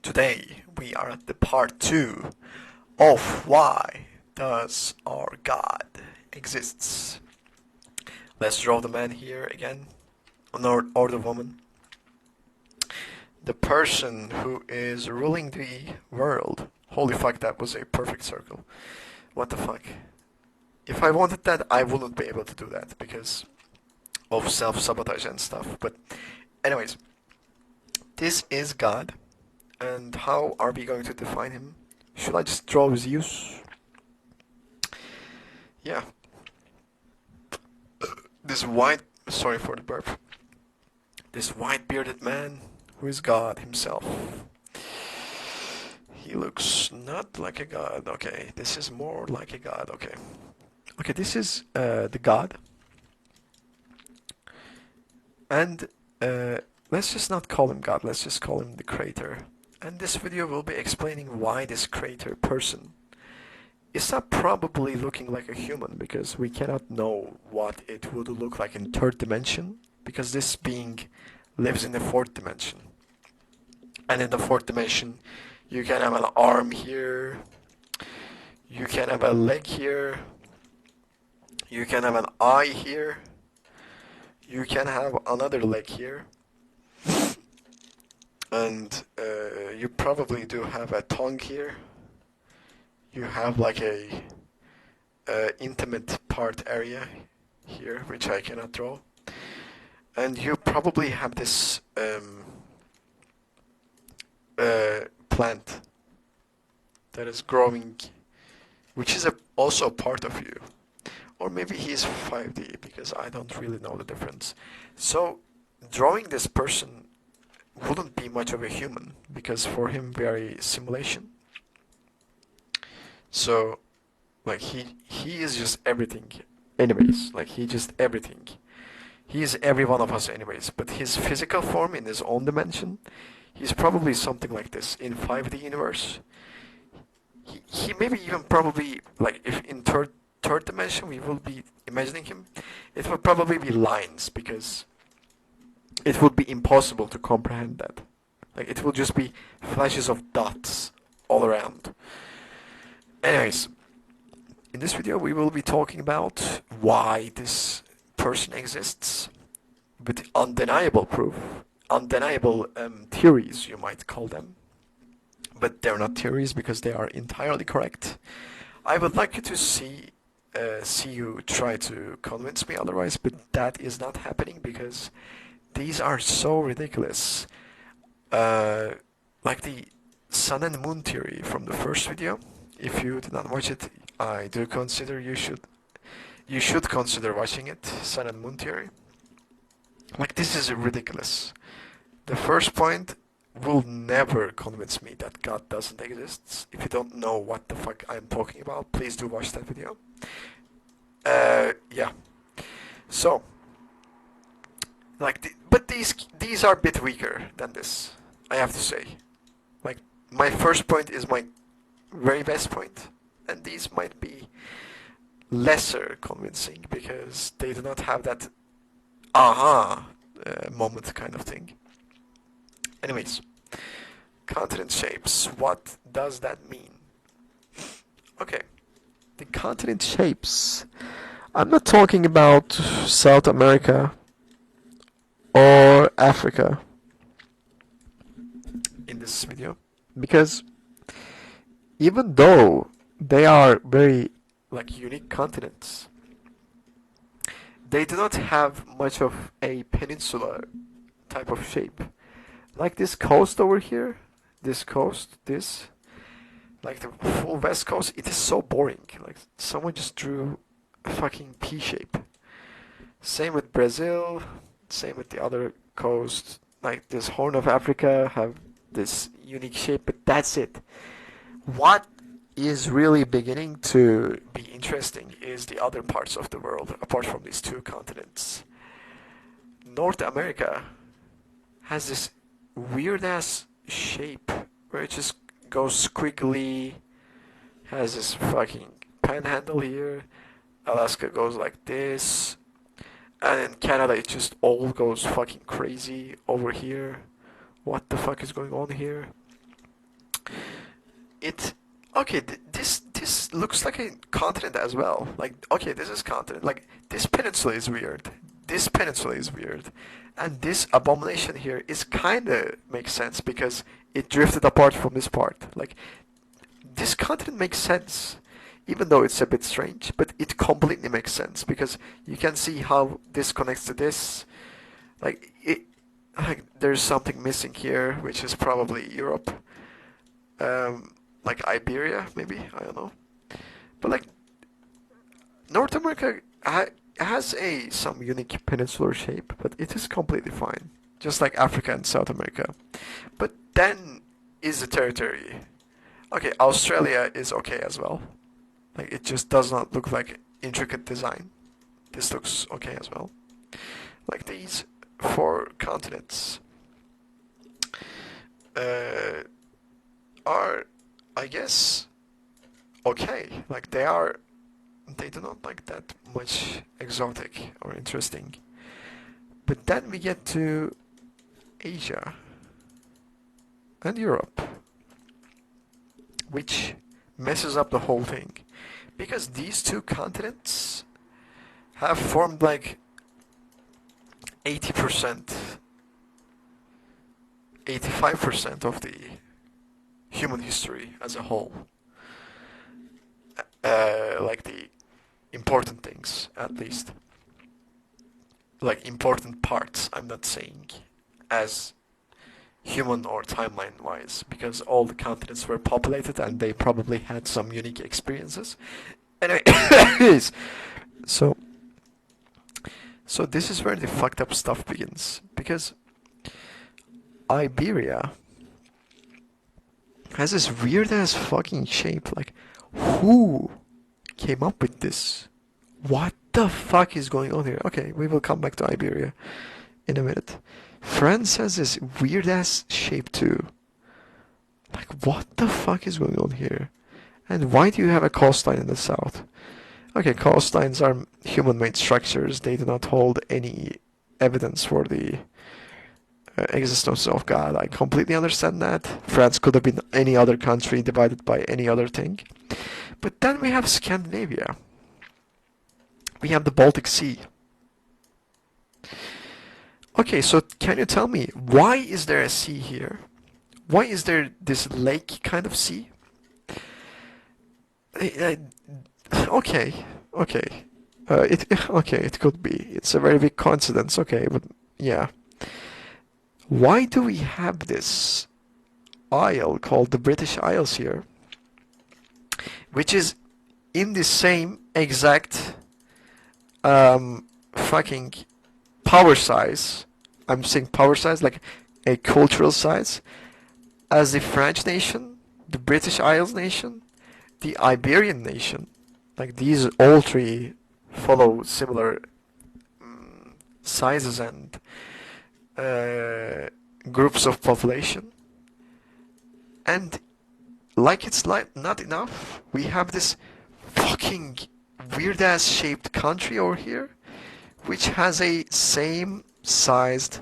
Today we are at the part 2 of why does our God exists. Let's draw the man here again, or the woman. The person who is ruling the world. Holy fuck, that was a perfect circle. What the fuck? If I wanted that, I wouldn't be able to do that because of self-sabotage and stuff. But anyways, this is God. And how are we going to define him? Should I just draw Zeus? Yeah. This white... Sorry for the burp. This white-bearded man who is God himself. He looks not like a god. Okay, this is more like a god. Okay. Okay, this is the god. And let's just not call him God. Let's just call him the creator. And this video will be explaining why this creator person is not probably looking like a human, because we cannot know what it would look like in third dimension, because this being lives in the fourth dimension. And in the fourth dimension, you can have an arm here, you can have a leg here, you can have an eye here, you can have another leg here, and you probably do have a tongue here. You have like a intimate part area here, which I cannot draw, and you probably have this plant that is growing, which is also a part of you. Or maybe he's 5D, because I don't really know the difference. So drawing this person wouldn't be much of a human, because for him we are a simulation. So like he is just everything anyways. Like he just everything. He is every one of us anyways, but his physical form in his own dimension, he's probably something like this in 5D universe. He maybe even probably, like, if in third dimension we will be imagining him, it would probably be lines, because it would be impossible to comprehend that. Like it will just be flashes of dots all around. Anyways, in this video we will be talking about why this person exists, with undeniable proof, undeniable theories, you might call them. But they're not theories because they are entirely correct. I would like you to see you try to convince me otherwise, but that is not happening because these are so ridiculous. Like the sun and moon theory from the first video. If you did not watch it, I do consider you should consider watching it. Sun and moon theory. Like, this is ridiculous. The first point will never convince me that God doesn't exist. If you don't know what the fuck I'm talking about, please do watch that video. Yeah. So, like, but these are a bit weaker than this, I have to say. Like, my first point is my very best point, and these might be lesser convincing because they do not have that aha moment kind of thing. Anyways, continent shapes. What does that mean? Okay, the continent shapes. I'm not talking about South America or Africa in this video, because even though they are very, like, unique continents, they do not have much of a peninsula type of shape. Like this coast over here, this coast, this, like the full west coast, it is so boring. Like someone just drew a fucking P shape. Same with Brazil, same with the other coast. Like this Horn of Africa have this unique shape, but that's it. What is really beginning to be interesting is the other parts of the world, apart from these two continents. North America has this weird ass shape where it just goes squiggly, has this fucking panhandle here. Alaska goes like this, and in Canada it just all goes fucking crazy over here. What the fuck is going on here? it okay, this looks like a continent as well. Like, okay, this is continent. Like, this peninsula is weird. This peninsula is weird. And this abomination here is kinda makes sense because it drifted apart from this part. Like, this continent makes sense, even though it's a bit strange, but it completely makes sense because you can see how this connects to this. Like, like there's something missing here, which is probably Europe. Like Iberia, maybe, I don't know. But like North America has a some unique peninsular shape, but it is completely fine, just like Africa and South America. But then is the territory. Okay, Australia is okay as well. Like it just does not look like intricate design. This looks okay as well. Like these four continents uh, are, I guess, okay. Like they do not like that much exotic or interesting. But then we get to Asia and Europe, which messes up the whole thing. Because these two continents have formed like 80%, 85% of the human history as a whole. Like the important things, at least. Like important parts, I'm not saying as human or timeline wise, because all the continents were populated and they probably had some unique experiences. Anyway, so so this is where the fucked up stuff begins because Iberia has this weird ass fucking shape. Like, who came up with this? What the fuck is going on here? Okay, we will come back to Iberia in a minute. France has this weird ass shape too. Like, what the fuck is going on here? And why do you have a coastline in the south? Okay, coastlines are human-made structures. They do not hold any evidence for the existence of God. I completely understand that. France could have been any other country divided by any other thing. But then we have Scandinavia. We have the Baltic Sea. Okay, so can you tell me, why is there a sea here? Why is there this lake kind of sea? Okay, okay. Okay, it could be. It's a very big coincidence. Okay, but yeah. Why do we have this isle called the British Isles here, which is in the same exact fucking power size? I'm saying power size, like a cultural size, as the French nation, the British Isles nation, the Iberian nation. Like these all three follow similar sizes and groups of population. And like it's like not enough, we have this fucking weird ass shaped country over here, which has a same sized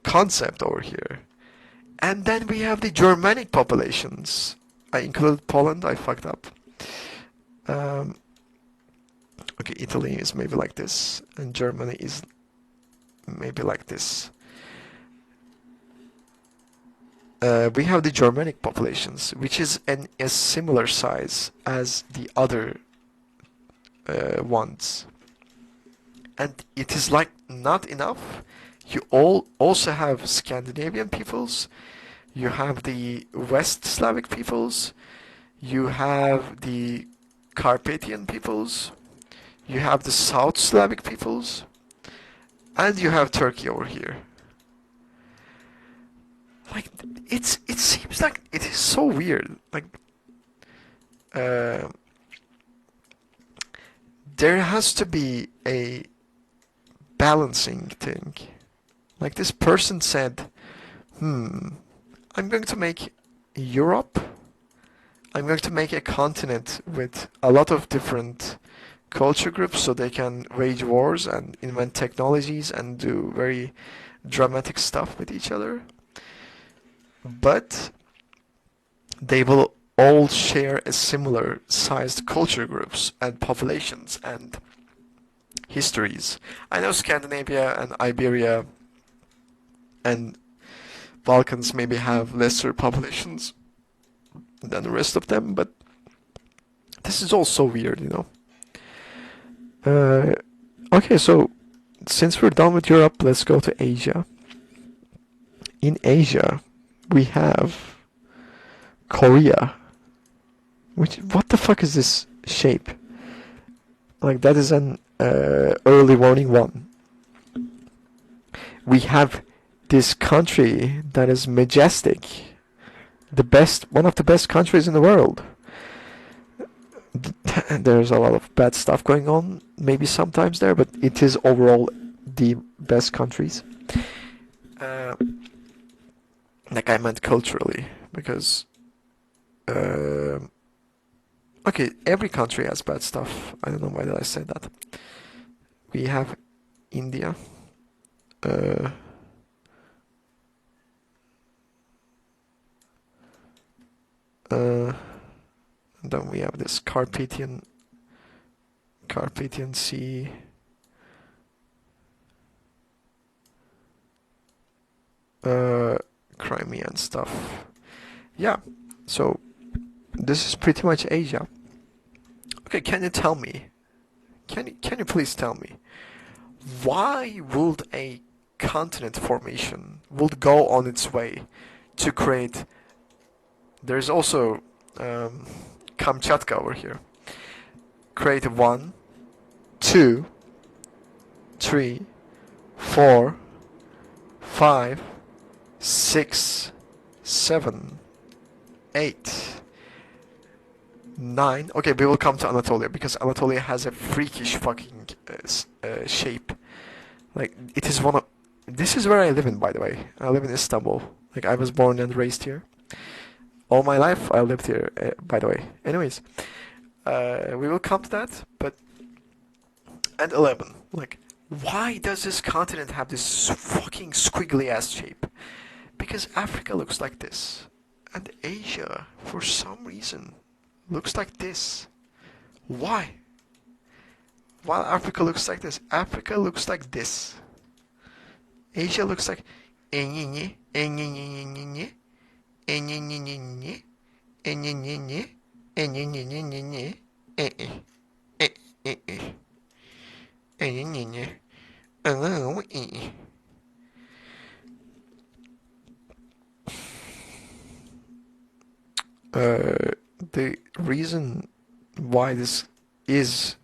concept over here. And then we have the Germanic populations. I included Poland, I fucked up. Um, okay, Italy is maybe like this, and Germany is maybe like this. We have the Germanic populations, which is a similar size as the other ones. And it is like not enough. You all also have Scandinavian peoples, you have the West Slavic peoples, you have the Carpathian peoples, you have the South Slavic peoples, and you have Turkey over here. Like it seems like it is so weird. Like uh, there has to be a balancing thing. Like this person said, I'm going to make Europe. I'm going to make a continent with a lot of different culture groups so they can wage wars and invent technologies and do very dramatic stuff with each other. But they will all share a similar sized culture groups and populations and histories. I know Scandinavia and Iberia and Balkans maybe have lesser populations than the rest of them, but this is all so weird, you know. Okay, so since we're done with Europe, let's go to Asia. In Asia, we have Korea. What the fuck is this shape? Like that is an early warning one. We have this country that is majestic, one of the best countries in the world. There's a lot of bad stuff going on, maybe sometimes there, but it is overall the best countries. Uh, like I meant culturally, because okay, every country has bad stuff. I don't know why did I say that. We have India. Uh, then we have this Carpathian Sea. Crimea and stuff. Yeah, so this is pretty much Asia. Okay, can you tell me? Can you please tell me why would a continent formation would go on its way to create? There's also Kamchatka over here. Create 1, 2, 3, 4, 5, 6, 7, 8, 9. Okay, we will come to Anatolia because Anatolia has a freakish fucking shape. Like it is one of. This is where I live in, by the way. I live in Istanbul. Like I was born and raised here. All my life I lived here, by the way. Anyways, we will come to that. But and 11. Like, why does this continent have this fucking squiggly ass shape? Because Africa looks like this, and Asia, for some reason, looks like this. Why? While Africa looks like this, Africa looks like this. Asia looks like the reason why this is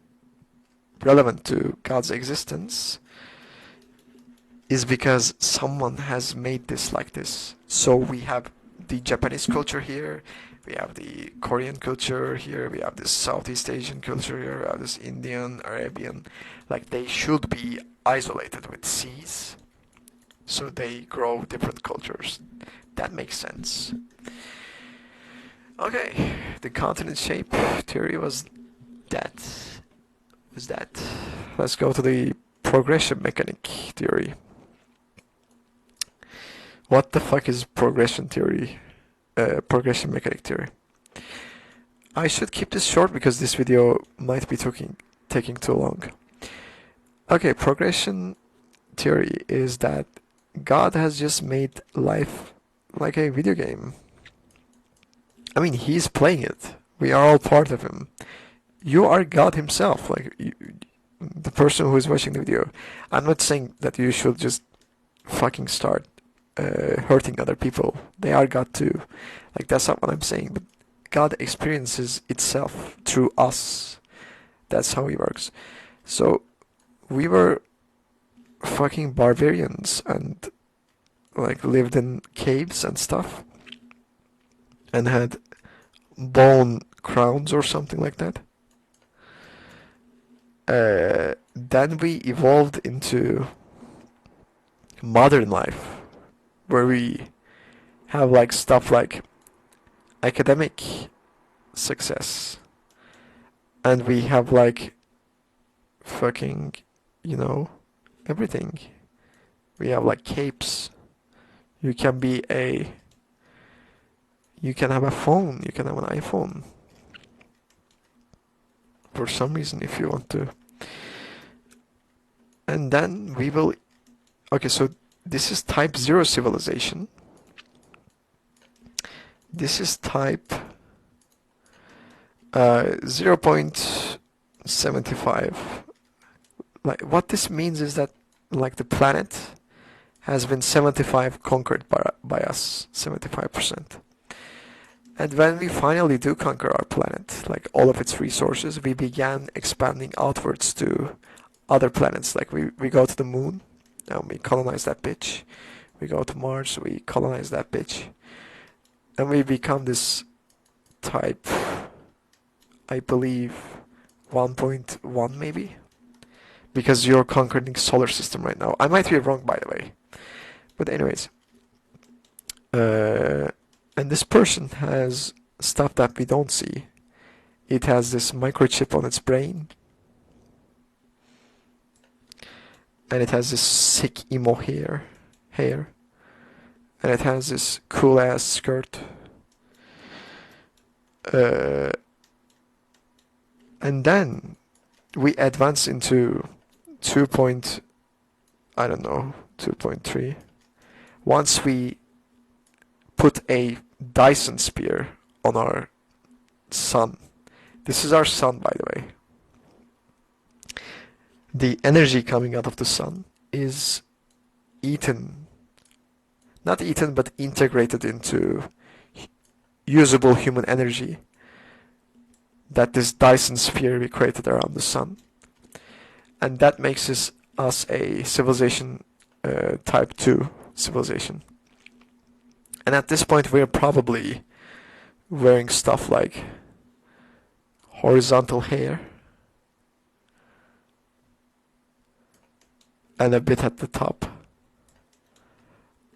relevant to God's existence is because someone has made this like this. So we have the Japanese culture here, we have the Korean culture here, we have this Southeast Asian culture here, we have this Indian, Arabian. Like they should be isolated with seas, so they grow different cultures. That makes sense. Okay, the continent shape theory was that. Let's go to the progression mechanic theory. What the fuck is progression theory? Progression mechanic theory. I should keep this short because this video might be taking too long. Okay, progression theory is that God has just made life like a video game. I mean, he's playing it. We are all part of him. You are God himself, like the person who is watching the video. I'm not saying that you should just fucking start hurting other people. They are God too. Like that's not what I'm saying. But God experiences itself through us. That's how he works. So we were fucking barbarians and like lived in caves and stuff and had bone crowns or something like that. Then we evolved into modern life where we have like stuff like academic success and we have like fucking, you know, everything. We have like capes. You can be a You can have a phone, you can have an iPhone. For some reason, if you want to. And then we will... Okay, so this is type 0 civilization. This is type 0.75. Like, what this means is that, like, the planet has been 75 conquered by us, 75%. And when we finally do conquer our planet, like all of its resources, we began expanding outwards to other planets. Like we go to the moon, and we colonize that bitch. We go to Mars, we colonize that bitch. And we become this type, I believe, 1.1 maybe? Because you're conquering solar system right now. I might be wrong, by the way. But anyways. And this person has stuff that we don't see. It has this microchip on its brain. And it has this sick emo hair. And it has this cool ass skirt. And then we advance into 2.3. Once we put a Dyson sphere on our sun. This is our sun, by the way. The energy coming out of the sun is not eaten, but integrated into usable human energy that this Dyson sphere we created around the sun. And that makes us a civilization, type 2 civilization. And at this point, we're probably wearing stuff like horizontal hair and a bit at the top,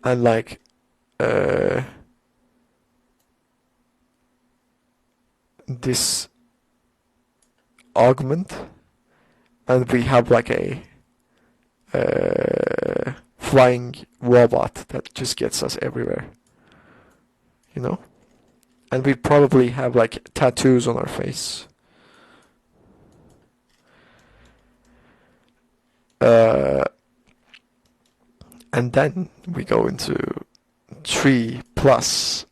and like this augment, and we have like a flying robot that just gets us everywhere. You know? And we probably have like tattoos on our face. And then we go into 3 plus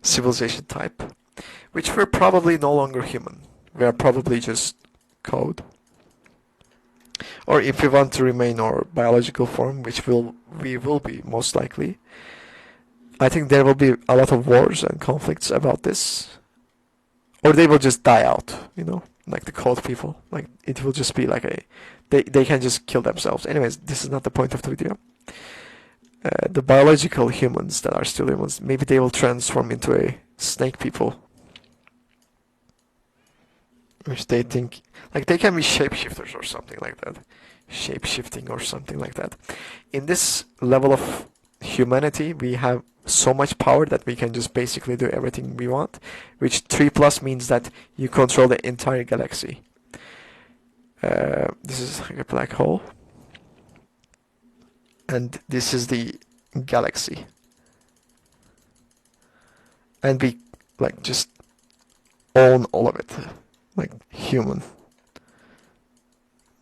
civilization type, which we're probably no longer human. We are probably just code. Or if we want to remain our biological form, which we will be most likely, I think there will be a lot of wars and conflicts about this. Or they will just die out, you know, like the code people. Like, it will just be like they can just kill themselves. Anyways, this is not the point of the video. The biological humans that are still humans, maybe they will transform into a snake people. Which they think, like, they can be shapeshifters or something like that. Shape-shifting or something like that. In this level of humanity, we have so much power that we can just basically do everything we want, which 3 plus means that you control the entire galaxy. This is like a black hole, and this is the galaxy, and we like just own all of it, like human.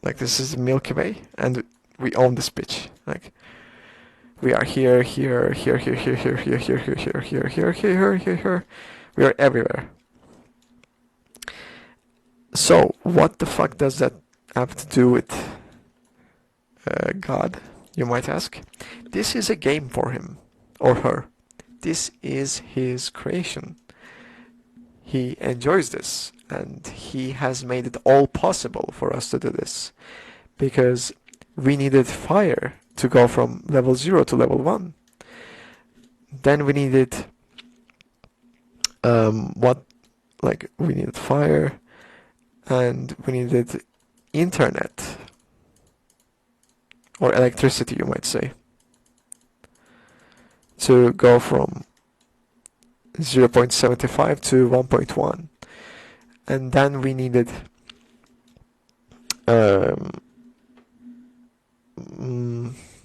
Like, this is the Milky Way, and we own this bitch. Like, we are here. We are everywhere. So, what the fuck does that have to do with God, you might ask? This is a game for him, or her. This is his creation. He enjoys this, and he has made it all possible for us to do this, because we needed fire to go from level 0 to level 1. Then we needed we needed fire, and we needed internet, or electricity, you might say, to go from 0.75 to 1.1. And then we needed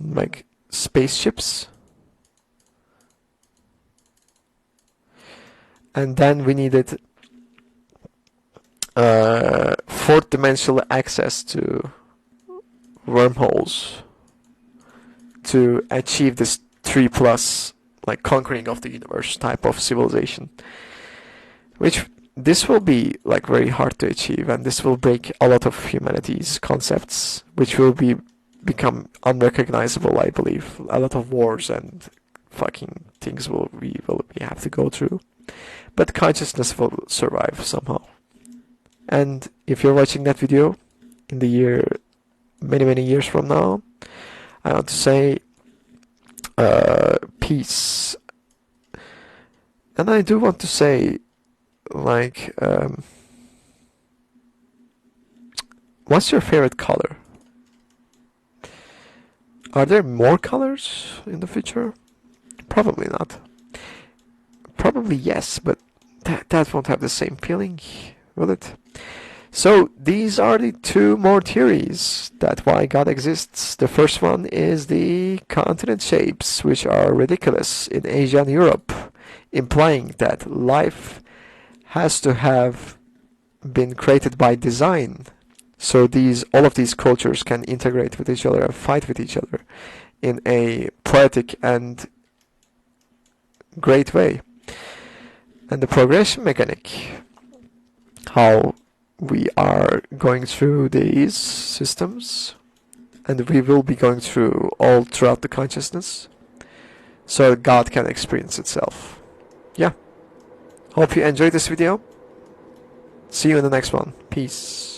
like spaceships, and then we needed fourth dimensional access to wormholes to achieve this 3 plus, like, conquering of the universe type of civilization, which this will be like very hard to achieve, and this will break a lot of humanity's concepts, which will become unrecognizable. I believe a lot of wars and fucking things we have to go through, but consciousness will survive somehow. And if you're watching that video in the year many years from now, I want to say peace. And I do want to say, like, what's your favorite color? Are there more colors in the future? Probably not. Probably yes, but that won't have the same feeling, will it? So these are the two more theories that why God exists. The first one is the continent shapes, which are ridiculous in Asia and Europe, implying that life has to have been created by design. So all of these cultures can integrate with each other and fight with each other in a poetic and great way. And the progression mechanic, how we are going through these systems, and we will be going through all throughout the consciousness, so God can experience itself. Yeah. Hope you enjoyed this video. See you in the next one. Peace.